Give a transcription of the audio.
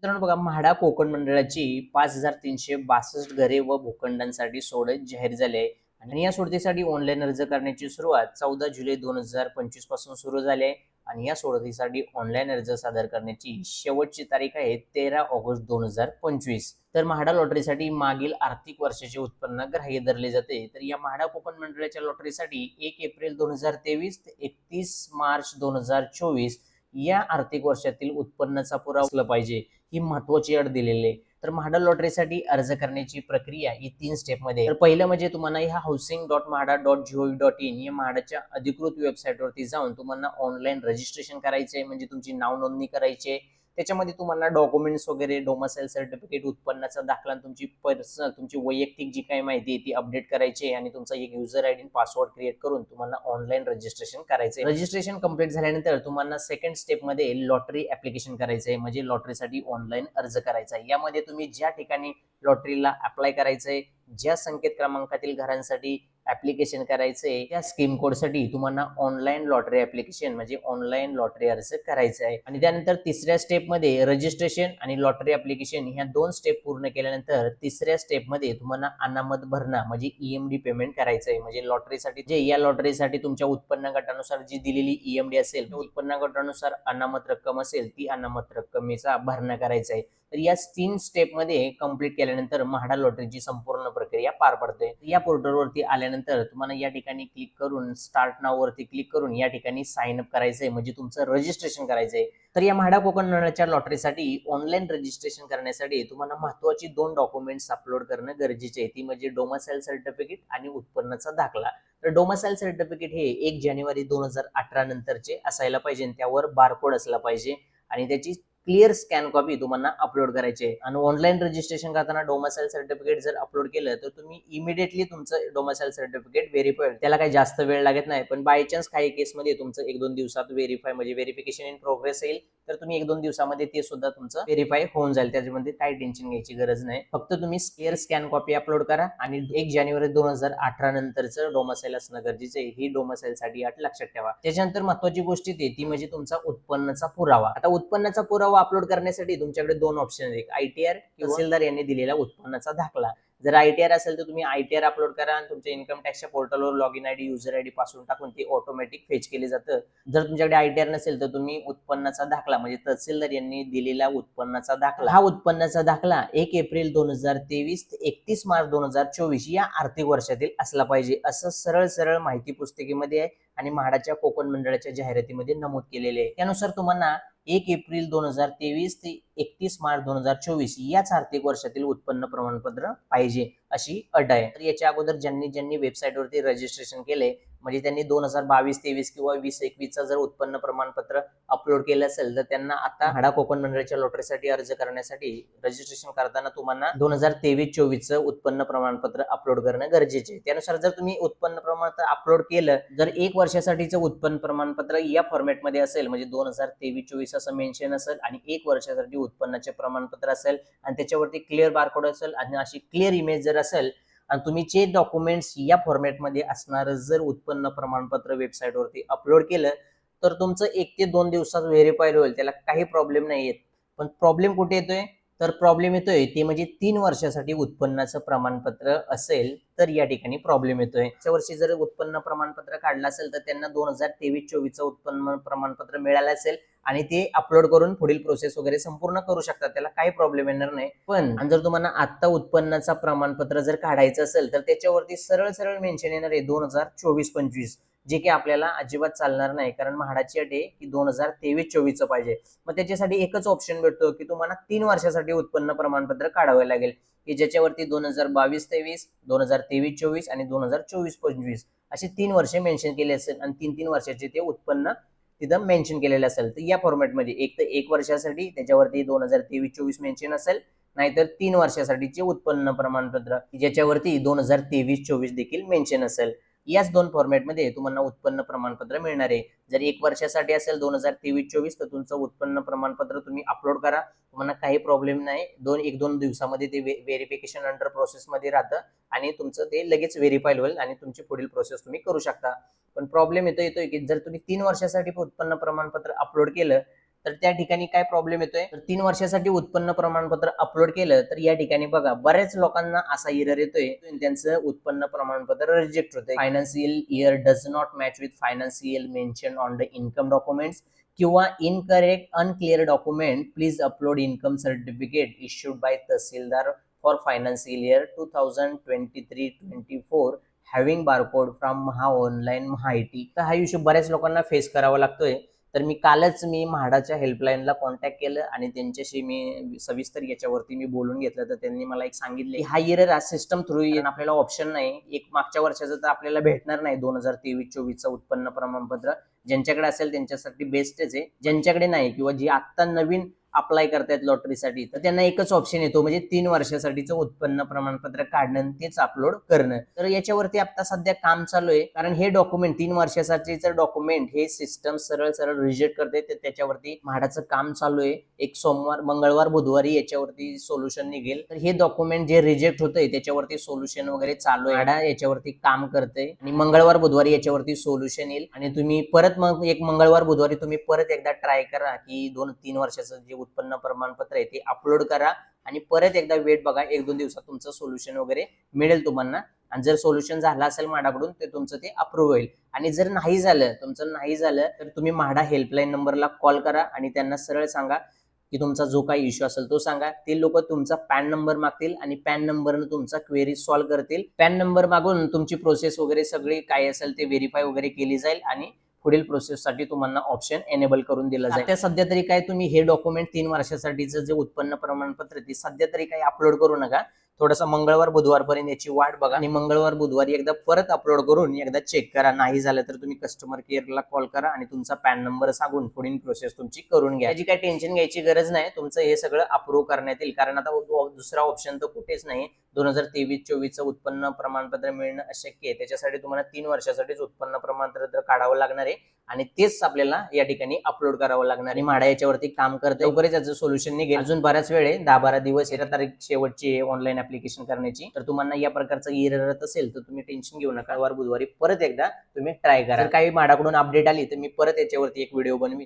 मित्रांनो बघा, म्हाडा कोकण मंडळाची 5,362 घरे व भूखंडांसाठी सोडत जाहीर झाली आहे. आणि या सोडतीसाठी ऑनलाईन अर्ज करण्याची सुरुवात 14 जुलै 2025 पासून सुरू झाली आहे. आणि या सोडतीसाठी ऑनलाईन अर्ज सादर करण्याची शेवटची तारीख आहे 13 ऑगस्ट 2025. तर म्हाडा लॉटरीसाठी मागील आर्थिक वर्षाचे उत्पन्न ग्राह्य धरले जाते. तर या म्हाडा कोकण मंडळाच्या लॉटरीसाठी 1 एप्रिल 2023 ते 31 मार्च 2024 या आर्थिक वर्षातील उत्पन्नाचा पुरावा असला पाहिजे, ही महत्वाची अट दिलेली आहे. तर म्हाडा लॉटरीसाठी अर्ज करण्याची प्रक्रिया ही 3 स्टेपमध्ये. तर पहिलं म्हणजे तुम्हाला ह्या housing.mahada.gov.in या म्हाडाच्या अधिकृत वेबसाईटवरती जाऊन तुम्हाला ऑनलाईन रजिस्ट्रेशन करायचंय, म्हणजे तुमची नाव नोंदणी करायची. त्याच्यामध्ये तुम्हाला डॉक्युमेंट्स वगैरे, डोमिसाइल सर्टिफिकेट, उत्पन्नाचा दाखला, तुमची पर्सनल तुमची वैयक्तिक जी काही माहिती आहे ती अपडेट करायची आणि तुमचा एक युजर आयडी पासवर्ड क्रिएट करून तुम्हाला ऑनलाईन रजिस्ट्रेशन करायचंय. रजिस्ट्रेशन कंप्लीट झाल्यानंतर तुम्हाला सेकंड स्टेप मध्ये लॉटरी ऍप्लिकेशन करायचंय, म्हणजे लॉटरीसाठी ऑनलाईन अर्ज करायचा आहे. यामध्ये तुम्ही ज्या ठिकाणी लॉटरीला अप्लाय करायचंय, ज्या संकेत क्रमांकातील घरांसाठी ऍप्लिकेशन करायचंय, त्या स्कीम कोडसाठी तुम्हाला ऑनलाईन लॉटरी ऍप्लिकेशन म्हणजे ऑनलाईन लॉटरी अर्ज करायचा आहे. आणि त्यानंतर तिसऱ्या स्टेप मध्ये रजिस्ट्रेशन आणि लॉटरी ऍप्लिकेशन ह्या 2 स्टेप पूर्ण केल्यानंतर तिसऱ्या स्टेप मध्ये तुम्हाला अनामत भरणा म्हणजे ईएमडी पेमेंट करायचं आहे. म्हणजे लॉटरीसाठी जे या लॉटरीसाठी तुमच्या उत्पन्न गटानुसार जी दिलेली ईएमडी असेल, उत्पन्न गटानुसार अनामत रक्कम असेल, ती अनामत रक्कमेचा भरणा करायचा आहे. तर या 3 स्टेप मध्ये कंप्लीट केल्यानंतर म्हाडा लॉटरीची संपूर्ण प्रक्रिया पार पडते. या पोर्टलवरती आल्यानंतर तुम्हाला या ठिकाणी क्लिक करून स्टार्ट नाव वरती क्लिक करून या ठिकाणी साइन अप करायचंय, म्हणजे तुमचं रजिस्ट्रेशन करायचंय. तर या म्हाडा कोकण मंडळाच्या लॉटरीसाठी ऑनलाईन रजिस्ट्रेशन करण्यासाठी तुम्हाला महत्वाची 2 डॉक्युमेंट्स अपलोड करणं गरजेचे आहे. ती म्हणजे डोमिसाइल सर्टिफिकेट आणि उत्पन्नाचा दाखला. तर डोमिसाइल सर्टिफिकेट हे 1 जानेवारी 2018 नंतरचे असायला पाहिजे, त्यावर बारकोड असला पाहिजे आणि त्याची क्लिअर स्कॅन कॉपी तुम्हाला अपलोड करायची आहे. आणि ऑनलाईन रजिस्ट्रेशन करताना डोमिसाइल सर्टिफिकेट जर अपलोड केलं तर तुम्ही इमिडिएटली तुमचं डोमिसाइल सर्टिफिकेट व्हेरीफाय होईल. त्याला काही जास्त वेळ लागत नाही. पण बाय चान्स काही केसमध्ये तुमचं 1-2 दिवसात व्हेरीफाय म्हणजे व्हेरिफिकेशन इन प्रोग्रेस येईल, तर तुम्ही 1-2 दिवसामध्ये ते सुद्धा तुमचं व्हेरीफाय होऊन जाईल. त्याच्यामध्ये काही टेन्शन घ्यायची गरज नाही. फक्त तुम्ही क्लिअर स्कॅन कॉपी अपलोड करा आणि 1 जानेवारी 2018 नंतरचं डोमिसाइल असणं गरजेचं आहे. ही डोमिसाइल साठी अट लक्षात ठेवा. त्याच्यानंतर महत्वाची गोष्ट ती म्हणजे तुमचा उत्पन्नाचा पुरावा. आता उत्पन्नाचा पुरावा अपलोड करण्यासाठी तुमच्याकडे 2 ऑप्शन आहेत, आयटीआर किंवा तहसीलदार यांनी दिलेला उत्पन्नाचा दाखला. जर आयटीआर असेल तर तुम्ही आयटीआर अपलोड करा आणि तुमच्या इन्कम टॅक्सच्या पोर्टलवर log in ID, user ID पासून टाकून ते ऑटोमॅटिक फेच केले जातं. जर तुमच्याकडे आयटीआर नसेल तर तुम्ही उत्पन्नाचा दाखला म्हणजे तहसीलदार यांनी दिलेला उत्पन्नाचा दाखला, हा उत्पन्नाचा दाखला 1 एप्रिल 2023 ते 31 मार्च 2024 या आर्थिक वर्षातील असला पाहिजे, असं सरळ सरळ माहिती पुस्तिकेमध्ये आहे आणि म्हाडाच्या कोकण मंडळाच्या जाहिरातीमध्ये नमूद केलेले आहे. त्यानुसार तुम्हाला 1 एप्रिल 2023 ते 31 मार्च 2024 याच आर्थिक वर्षातील उत्पन्न प्रमाणपत्र पाहिजे अशी अट आहे. तर याच्या अगोदर ज्यांनी वेबसाईटवरती रजिस्ट्रेशन केले, म्हणजे त्यांनी 2022-23 किंवा 20-21 जर उत्पन्न प्रमाणपत्र अपलोड केलं असेल तर त्यांना आता म्हाडा कोकण मंडळाच्या लॉटरीसाठी अर्ज करण्यासाठी रजिस्ट्रेशन करताना तुम्हाला 2023-24 उत्पन्न प्रमाणपत्र अपलोड करणं गरजेचे आहे. त्यानुसार जर तुम्ही उत्पन्न प्रमाणपत्र अपलोड केलं, जर 1 वर्षासाठीचं उत्पन्न प्रमाणपत्र या फॉर्मॅटमध्ये असेल म्हणजे 2023-24 असं मेन्शन असेल आणि 1 वर्षासाठी उत्पन्नाचे प्रमाणपत्र असेल आणि त्याच्यावरती क्लिअर बारकोड असेल आणि अशी क्लिअर इमेज जर असेल आणि तुम्ही चे डॉक्युमेंट्स या फॉर्मॅटमध्ये असणारं जर उत्पन्न प्रमाणपत्र वेबसाईटवरती अपलोड केलं तर तुमचं 1 ते 2 दिवसात व्हेरीफाईड होईल, त्याला काही प्रॉब्लेम नाही येत. पण प्रॉब्लेम कुठे येतोय, तर प्रॉब्लेम येतोय ते म्हणजे 3 वर्षासाठी उत्पन्नाचं प्रमाणपत्र असेल तर या ठिकाणी प्रॉब्लेम येतोय. त्या वर्षी जर उत्पन्न प्रमाणपत्र काढलं असेल तर त्यांना 2023-24 उत्पन्न प्रमाणपत्र मिळालं असेल आणि ते अपलोड करून पुढील प्रोसेस वगैरे संपूर्ण करू शकतात, त्याला काही प्रॉब्लेम येणार नाही. पण जर तुम्हाला आता उत्पन्नाचा प्रमाणपत्र जर काढायचं असेल तर त्याच्यावरती सरळ सरळ मेन्शन येणार आहे 2024-25, जे की आपल्याला अजिबात चालणार नाही, कारण म्हाडाची अट आहे की 2023-24 पाहिजे. मग त्याच्यासाठी एकच ऑप्शन भेटतो की तुम्हाला 3 वर्षासाठी उत्पन्न प्रमाणपत्र काढावे लागेल, की ज्याच्यावरती 2022-23, 2023-24 आणि 2024-25 असे 3 वर्षे मेन्शन केले असेल आणि 3-3 वर्षाचे ते उत्पन्न तिथं मेन्शन केलेलं असेल. तर या फॉर्मॅटमध्ये एक तर 1 वर्षासाठी त्याच्यावरती 2023-24 मेन्शन असेल, नाहीतर 3 वर्षासाठीचे उत्पन्न प्रमाणपत्र ज्याच्यावरती 2023-24 देखील मेन्शन असेल. याच 2 फॉर्मॅटमध्ये तुम्हाला उत्पन्न प्रमाणपत्र मिळणार आहे. जर 1 वर्षासाठी असेल 2023-24 तर तुमचं उत्पन्न प्रमाणपत्र तुम्ही अपलोड करा, तुम्हाला काही प्रॉब्लेम नाही. 1-2 दिवसामध्ये ते व्हेरिफिकेशन अंडर प्रोसेसमध्ये राहतं आणि तुमचं ते लगेच व्हेरीफाय होईल आणि तुमची पुढील प्रोसेस तुम्ही करू शकता. पण प्रॉब्लेम येतोय की जर तुम्ही 3 वर्षासाठी उत्पन्न प्रमाणपत्र अपलोड केलं तर त्या ठिकाणी काय प्रॉब्लेम येतोय, तर 3 वर्षासाठी उत्पन्न प्रमाणपत्र अपलोड केलं तर या ठिकाणी बघा बऱ्याच लोकांना असा एरर येतोय, त्यांचं उत्पन्न प्रमाणपत्र रिजेक्ट होतंय. Financial year does not match with financial mention on the income documents किंवा incorrect unclear document, please upload income certificate issued by tehsildar for financial year 2023-24 having barcode from Maha online MahaIT. तर हा इश्यू बऱ्याच लोकांना फेस करावा लागतोय. तर कालच मी म्हाडाच्या हेल्पलाईनला कॉन्टॅक्ट केलं आणि त्यांच्याशी मी सविस्तर याच्यावरती मी बोलून घेतलं. तर त्यांनी मला एक सांगितले की हा एरर सिस्टम थ्रू आपल्याला ऑप्शन नाही, एक मागच्या वर्षाचं तर आपल्याला भेटणार नाही 2023-24चं उत्पन्न प्रमाणपत्र. ज्यांच्याकडे असेल त्यांच्यासाठी बेस्टच आहे, ज्यांच्याकडे नाही किंवा जी आता नवीन अप्लाय करतायत लॉटरीसाठी तर त्यांना एकच ऑप्शन येतो, म्हणजे 3 वर्षासाठीचं उत्पन्न प्रमाणपत्र काढणं तेच अपलोड करणं. तर याच्यावरती आता सध्या काम चालू आहे, कारण हे डॉक्युमेंट 3 वर्षासाठीचं डॉक्युमेंट हे सिस्टम सरळ सरळ रिजेक्ट करते. तर त्याच्यावरती म्हाडाचं काम चालू आहे. एक सोमवार मंगळवार बुधवारी याच्यावरती सोल्युशन निघेल. तर हे डॉक्युमेंट जे रिजेक्ट होतंय त्याच्यावरती सोल्युशन वगैरे चालू आहे, म्हाडा याच्यावरती काम करते आणि मंगळवार बुधवारी याच्यावरती सोल्युशन येईल. आणि तुम्ही परत मग एक मंगळवार बुधवारी तुम्ही परत एकदा ट्राय करा की 2-3 वर्षाचं जे उत्पन्न प्रमाणपत्र आहे ते अपलोड करा आणि परत एकदा वेट बघा. 1-2 दिवसात तुमचं सोल्युशन वगैरे मिळेल तुम्हाला. आणि जर सोल्युशन झालं असेल म्हाडाकडून ते तुमचं ते अप्रूव्ह होईल. आणि जर नाही झालं, तुमचं नाही झालं तर तुम्ही म्हाडा हेल्पलाईन नंबरला कॉल करा आणि त्यांना सरळ सांगा की तुमचा जो काही इश्यू असेल तो सांगा. ते लोक तुमचा पॅन नंबर मागतील आणि पॅन नंबरनं तुमचा क्वेरी सॉल्व्ह करतील. पॅन नंबर मागून तुमची प्रोसेस वगैरे सगळी काय असेल ते व्हेरीफाय वगैरे केली जाईल आणि पुढील प्रोसेससाठी तुम्हाला ऑप्शन एनेबल करून दिला जाईल. त्या सध्या तरी काय तुम्ही हे डॉक्युमेंट 3 वर्षासाठीचं जे उत्पन्न प्रमाणपत्र ते सध्या तरी काही अपलोड करू नका. थोडासा मंगळवार बुधवारपर्यंत याची वाट बघा आणि मंगळवार बुधवारी एकदा परत अपलोड करून एकदा चेक करा. नाही झालं तर तुम्ही कस्टमर केअरला कॉल करा आणि तुमचा पॅन नंबर सांगून पुढील प्रोसेस तुमची करून घ्या. याची काही टेन्शन घ्यायची गरज नाही, तुमचं हे सगळं अप्रूव्ह करण्यात येईल. कारण आता दुसरा ऑप्शन तर कुठेच नाही. 2023-24चं उत्पन्न प्रमाणपत्र मिळणं अशक्य आहे. त्याच्यासाठी तुम्हाला 3 वर्षासाठीच उत्पन्न प्रमाणपत्र काढावं लागणार आहे आणि तेच आपल्याला या ठिकाणी अपलोड करावं लागणार आहे. म्हाडा याच्यावरती काम करते, लवकरच याचं सोल्युशन निघेल. अजून बराच वेळ आहे, 10-12 दिवस 13 तारीख शेवटची आहे ऑनलाईन ऍप्लिकेशन करण्याची. तर तुम्हाला या प्रकारचं एरर असेल तर तुम्ही टेन्शन घेऊ नका. बुधवारी परत एकदा तुम्ही ट्राय करा. जर काही म्हाडाकडून अपडेट आली तर मी परत याच्यावरती एक व्हिडिओ बनवी.